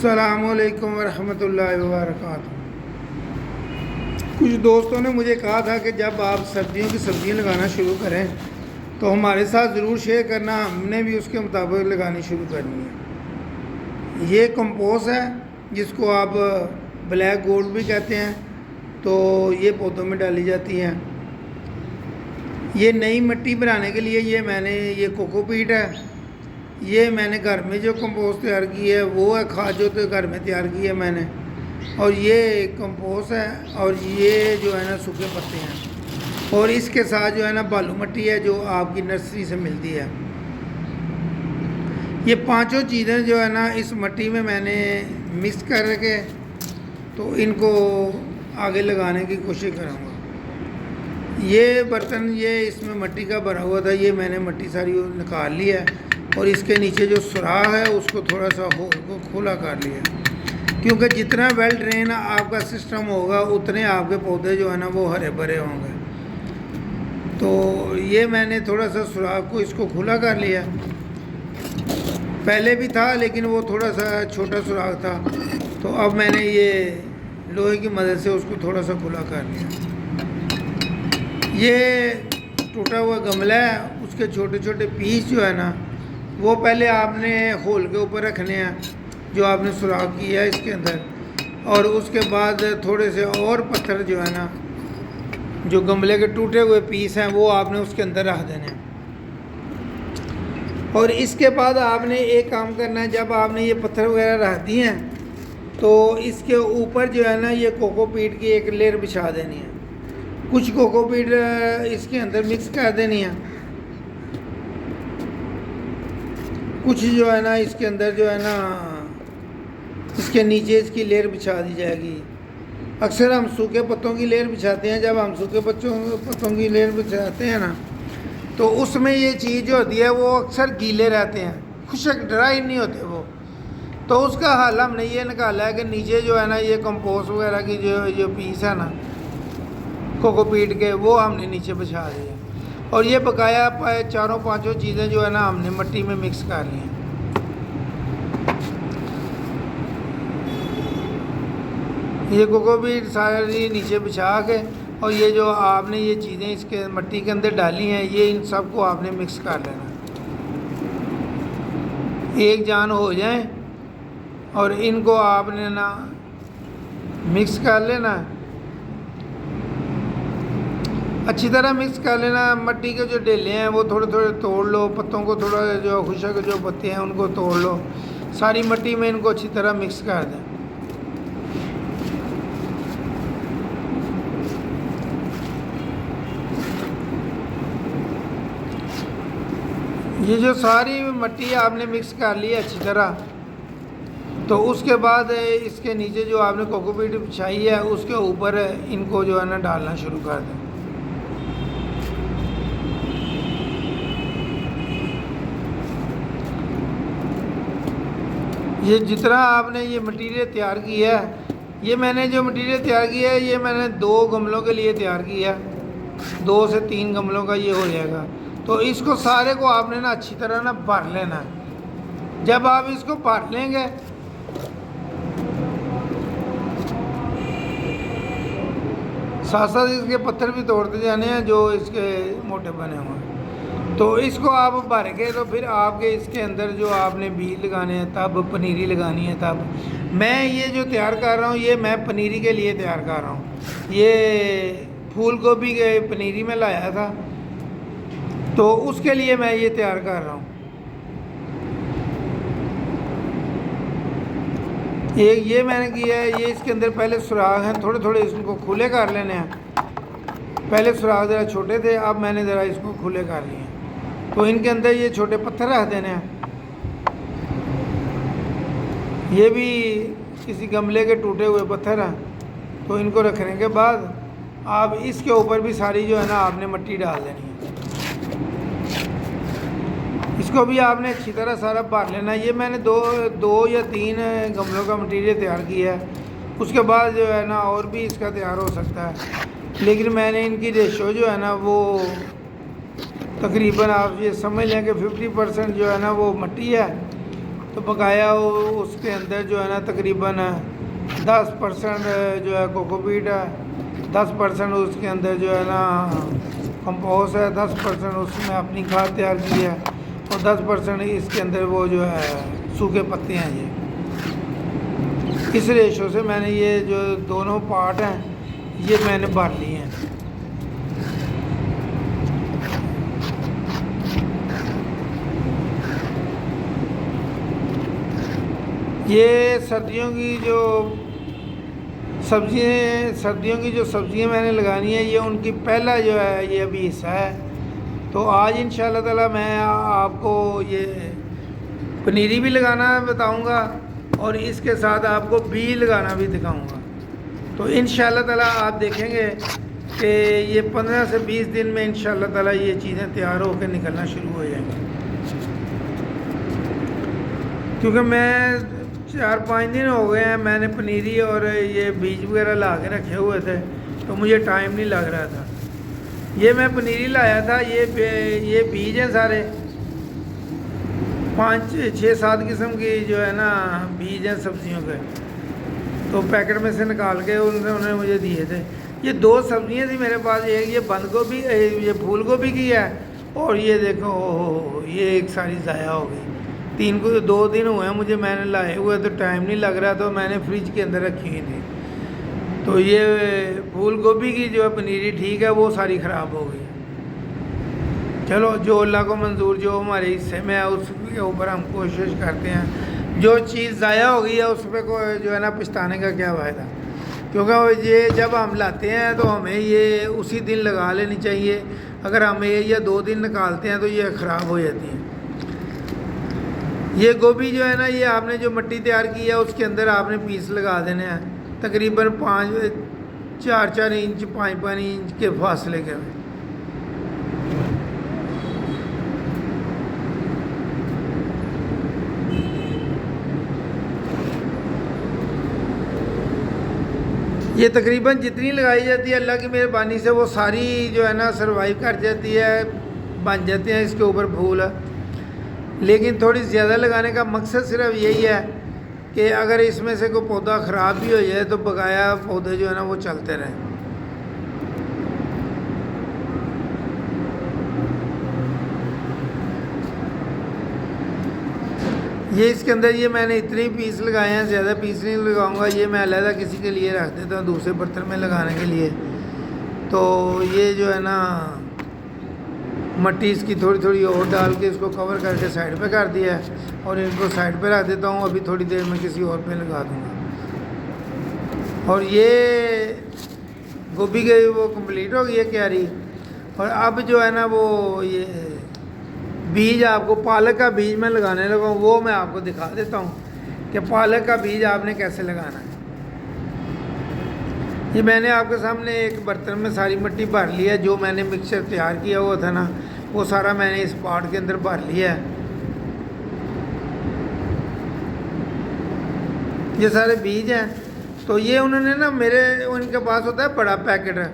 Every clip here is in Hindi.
अस्सलामुअलैकुम वरहमतुल्लाहि वबरकातुहू। कुछ दोस्तों ने मुझे कहा था कि जब आप सर्दियों की सब्ज़ियाँ लगाना शुरू करें तो हमारे साथ ज़रूर शेयर करना, हमने भी उसके मुताबिक लगानी शुरू करनी है। ये कंपोस्ट है जिसको आप ब्लैक गोल्ड भी कहते हैं, तो ये पौधों में डाली जाती हैं। ये नई मिट्टी बनाने के लिए ये कोकोपीट है। ये मैंने घर में जो कंपोस्ट तैयार की है वो है खाद जो तो घर में तैयार की है मैंने। और ये कंपोस्ट है और ये जो है ना सूखे पत्ते हैं, और इसके साथ जो है ना बालू मिट्टी है जो आपकी नर्सरी से मिलती है। ये पांचों चीज़ें जो है ना इस मिट्टी में मैंने मिक्स कर के तो इनको आगे लगाने की कोशिश करूँगा। ये बर्तन इसमें मिट्टी का भरा हुआ था, ये मैंने मिट्टी सारी निकाल ली है और इसके नीचे जो सुराख है उसको थोड़ा सा होल को खुला कर लिया, क्योंकि जितना वेल ड्रेन आपका सिस्टम होगा उतने आपके पौधे जो है ना वो हरे भरे होंगे। तो ये मैंने थोड़ा सा सुराख को इसको खुला कर लिया। पहले भी था लेकिन वो थोड़ा सा छोटा सुराख था, तो अब मैंने ये लोहे की मदद से उसको थोड़ा सा खुला कर लिया। ये टूटा हुआ गमला है, उसके छोटे छोटे पीस जो है ना वो पहले आपने होल के ऊपर रखने हैं जो आपने सुराख किया है इसके अंदर, और उसके बाद थोड़े से और पत्थर जो है ना जो गमले के टूटे हुए पीस हैं वो आपने उसके अंदर रख देने हैं। और इसके बाद आपने एक काम करना है, जब आपने ये पत्थर वगैरह रख दिए हैं तो इसके ऊपर जो है ना ये कोकोपीट की एक लेयर बिछा देनी है। कुछ कोकोपीट इसके अंदर मिक्स कर देनी है, कुछ जो है ना इसके अंदर जो है ना इसके नीचे इसकी लेयर बिछा दी जाएगी। अक्सर हम सूखे पत्तों की लेयर बिछाते हैं। जब हम सूखे पत्तों की लेयर बिछाते हैं ना तो उसमें ये चीज़ जो होती है वो अक्सर गीले रहते हैं, खुशक ड्राई नहीं होते वो। तो उसका हल हमने ये निकाला है कि नीचे जो है ना ये कंपोस्ट वगैरह की जो पीस है ना कोकोपीट के वो हमने नीचे बिछा दिए, और ये बकाया चारों पांचों चीज़ें जो है ना हमने मिट्टी में मिक्स कर ली हैं। ये कोकोपीट सारी नीचे बिछा के और ये जो आपने ये चीज़ें इसके मिट्टी के अंदर डाली हैं ये इन सब को आपने मिक्स कर लेना, एक जान हो जाए, और इनको आपने ना मिक्स कर लेना, अच्छी तरह मिक्स कर लेना। मिट्टी के जो डेले हैं वो थोड़े थोड़े तोड़ लो, पत्तों को थोड़ा जो खुशक जो पत्ते हैं उनको तोड़ लो, सारी मिट्टी में इनको अच्छी तरह मिक्स कर दें। ये जो सारी मिट्टी आपने मिक्स कर ली है अच्छी तरह, तो उसके बाद इसके नीचे जो आपने कोकोपीट बिछाई है उसके ऊपर इनको जो है ना डालना शुरू कर दें। ये जितना आपने ये मटेरियल तैयार किया है, ये मैंने जो मटेरियल तैयार किया है ये मैंने 2 गमलों के लिए तैयार किया है, 2 से 3 गमलों का ये हो जाएगा। तो इसको सारे को आपने ना अच्छी तरह ना भर लेना है। जब आप इसको भर लेंगे साथ साथ इसके पत्थर भी तोड़ते जाने हैं जो इसके मोटे बने हुए हैं। तो इसको आप भर के तो फिर आपके इसके अंदर जो आपने बीज लगाने हैं, तब पनीरी लगानी है, तब मैं ये जो तैयार कर रहा हूँ ये मैं पनीरी के लिए तैयार कर रहा हूँ। ये फूल गोभी के पनीरी में लाया था तो उसके लिए मैं ये तैयार कर रहा हूँ। ये मैंने किया है, ये इसके अंदर पहले सुराख हैं, थोड़े थोड़े इसको खुले कर लेने हैं। पहले सुराख ज़रा छोटे थे, अब मैंने ज़रा इसको खुले कर लिए हैं। तो इनके अंदर ये छोटे पत्थर रख देने हैं। ये भी किसी गमले के टूटे हुए पत्थर हैं, तो इनको रखने के बाद आप इसके ऊपर भी सारी जो है ना आपने मिट्टी डाल देनी है। इसको भी आपने अच्छी तरह सारा भर लेना। ये मैंने दो या 3 गमलों का मटेरियल तैयार किया है, उसके बाद जो है ना और भी इसका तैयार हो सकता है, लेकिन मैंने इनकी रेशो जो है ना वो तकरीबन आप ये समझ लें कि 50% जो है ना वो मिट्टी है तो बकाया उसके अंदर जो है ना तकरीबन 10% जो है कोकोपीट है, 10% उसके अंदर जो है ना कंपोस्ट है, 10% उसमें अपनी खाद तैयार की है और 10% इसके अंदर वो जो है सूखे पत्ते हैं। ये इस रेशो से मैंने ये जो दोनों पार्ट हैं ये मैंने भर लिए हैं। ये सर्दियों की जो सब्जियां मैंने लगानी है, ये उनकी पहला जो है ये अभी हिस्सा है। तो आज इंशाल्लाह ताला मैं आपको ये पनीरी भी लगाना बताऊंगा और इसके साथ आपको बीज लगाना भी दिखाऊंगा। तो इंशाल्लाह ताला आप देखेंगे कि ये 15 से 20 दिन में इंशाल्लाह ताला ये चीज़ें तैयार होकर निकलना शुरू हो जाएंगी। क्योंकि मैं 4-5 दिन हो गए हैं मैंने पनीरी और ये बीज वगैरह ला के रखे हुए थे, तो मुझे टाइम नहीं लग रहा था। ये मैं पनीरी लाया था, ये बीज हैं सारे 5-6-7 किस्म की जो है ना बीज हैं सब्जियों के। तो पैकेट में से निकाल के उन्होंने मुझे दिए थे। ये 2 सब्जियां थी मेरे पास, एक ये बंद गोभी, ये फूल गोभी की है और ये देखो ये एक सारी ज़ाया हो गई। 2 दिन हुए हैं मुझे मैंने लाए हुए, तो टाइम नहीं लग रहा, तो मैंने फ्रिज के अंदर रखी हुई थी। तो ये फूल गोभी की जो है पनीरी ठीक है, वो सारी ख़राब हो गई। चलो जो अल्लाह को मंजूर जो हमारे हिस्से में है उसके ऊपर हम कोशिश करते हैं। जो चीज़ ज़ाया हो गई है उस पर को जो है ना पछताने का क्या फ़ायदा, क्योंकि ये जब हम लाते हैं तो हमें ये उसी दिन लगा लेनी चाहिए। अगर हम 1 या 2 दिन निकालते हैं तो ये ख़राब हो जाती है। ये गोभी जो है ना, ये आपने जो मिट्टी तैयार की है उसके अंदर आपने पीस लगा देने हैं तकरीबन 4-4 इंच 5-5 इंच के फासले के। ये तकरीबन जितनी लगाई जाती है अल्लाह की मेहरबानी से वो सारी जो है ना सरवाइव कर जाती है, बन जाते हैं इसके ऊपर फूल। लेकिन थोड़ी ज़्यादा लगाने का मकसद सिर्फ यही है कि अगर इसमें से कोई पौधा ख़राब भी हो जाए तो बकाया पौधे जो है ना वो चलते रहें। ये इसके अंदर ये मैंने इतने पीस लगाए हैं, ज़्यादा पीस नहीं लगाऊंगा। ये मैं अलहदा किसी के लिए रख देता हूँ दूसरे बर्तन में लगाने के लिए। तो ये जो है ना मट्टी इसकी थोड़ी थोड़ी और डाल के इसको कवर करके साइड पे कर दिया है और इनको साइड पे रख देता हूँ। अभी थोड़ी देर में किसी और पे लगा दूँगा। और ये गोभी के वो कंप्लीट हो गई है क्यारी। और अब जो है ना वो ये बीज आपको पालक का बीज मैं लगाने लगा हूँ, वो मैं आपको दिखा देता हूँ कि पालक का बीज आपने कैसे लगाना है। ये मैंने आपके सामने एक बर्तन में सारी मिट्टी भर लिया है। जो मैंने मिक्सचर तैयार किया हुआ था ना वो सारा मैंने इस पॉट के अंदर भर लिया है। ये सारे बीज हैं। तो ये उन्होंने ना उनके पास होता है बड़ा पैकेट है,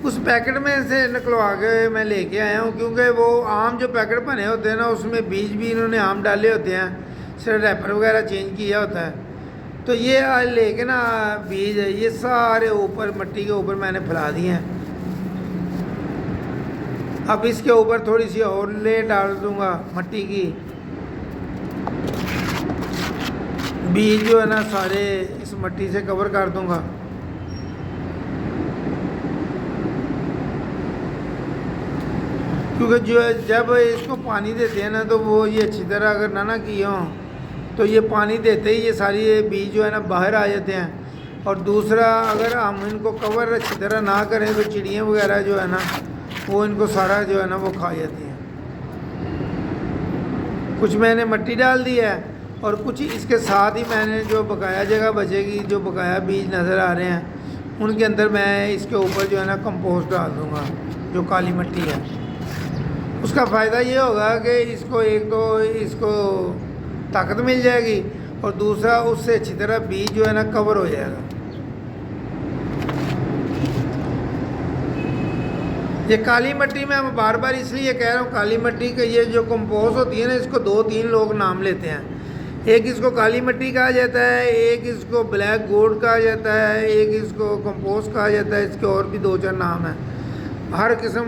उस पैकेट में से निकलवा के मैं लेके आया हूँ। क्योंकि वो आम जो पैकेट बने होते हैं ना उसमें बीज भी इन्होंने आम डाले होते हैं, सिर्फ रैपर वगैरह चेंज किया होता है। तो ये आज लेके ना बीज ये सारे ऊपर मिट्टी के ऊपर मैंने फैला दिए हैं। अब इसके ऊपर थोड़ी सी और ले डाल दूँगा मिट्टी की। बीज जो है ना सारे इस मिट्टी से कवर कर दूँगा। क्योंकि जो है जब इसको पानी देते हैं ना तो वो ये अच्छी तरह अगर ना किए हों तो ये पानी देते ही ये सारी बीज जो है ना बाहर आ जाते हैं। और दूसरा अगर हम इनको कवर अच्छी तरह ना करें तो चिड़ियाँ वगैरह जो है ना वो इनको सारा जो है ना वो खा जाती हैं। कुछ मैंने मिट्टी डाल दी है और कुछ इसके साथ ही मैंने जो बकाया जगह बचेगी, जो बकाया बीज नज़र आ रहे हैं उनके अंदर मैं इसके ऊपर जो है ना कंपोस्ट डाल दूँगा जो काली मिट्टी है। उसका फ़ायदा ये होगा कि इसको एक तो इसको ताकत मिल जाएगी और दूसरा उससे अच्छी तरह बीज जो है ना कवर हो जाएगा। ये काली मिट्टी में हम बार बार इसलिए कह रहा हूँ काली मिट्टी के ये जो कंपोस्ट होती है ना इसको 2-3 लोग नाम लेते हैं। एक इसको काली मिट्टी कहा जाता है, एक इसको ब्लैक गोल्ड कहा जाता है, एक इसको कंपोस्ट कहा जाता है। इसके और भी 2-4 नाम हैं। हर किस्म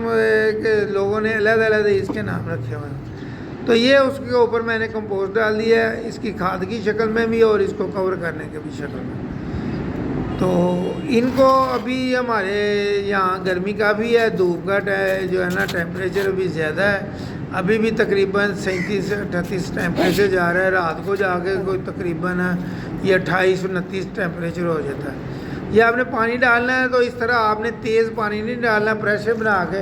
के लोगों ने अलग अलग इसके नाम रखे हुए हैं। तो ये उसके ऊपर मैंने कंपोस्ट डाल दिया है, इसकी खाद की शक्ल में भी और इसको कवर करने के भी शक्ल में। तो इनको अभी हमारे यहाँ गर्मी का भी है, धूप का जो है ना टेम्परेचर अभी ज़्यादा है। अभी भी तकरीबन 37-38 टेम्परेचर जा रहा है। रात को जाके कोई तकरीबन ये 28-29 टेम्परेचर हो जाता है। ये आपने पानी डालना है तो इस तरह आपने तेज़ पानी नहीं डालना, प्रेशर बना के।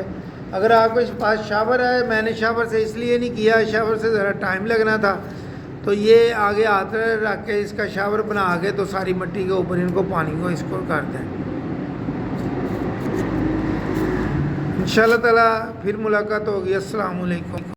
अगर आपके पास शावर है, मैंने शावर से इसलिए नहीं किया, शावर से ज़रा टाइम लगना था, तो ये आगे हाथ रख के इसका शावर बना के तो सारी मिट्टी के ऊपर इनको पानी को इसको कर दें। इंशाअल्लाह ताला फिर मुलाकात होगी। अस्सलाम वालेकुम।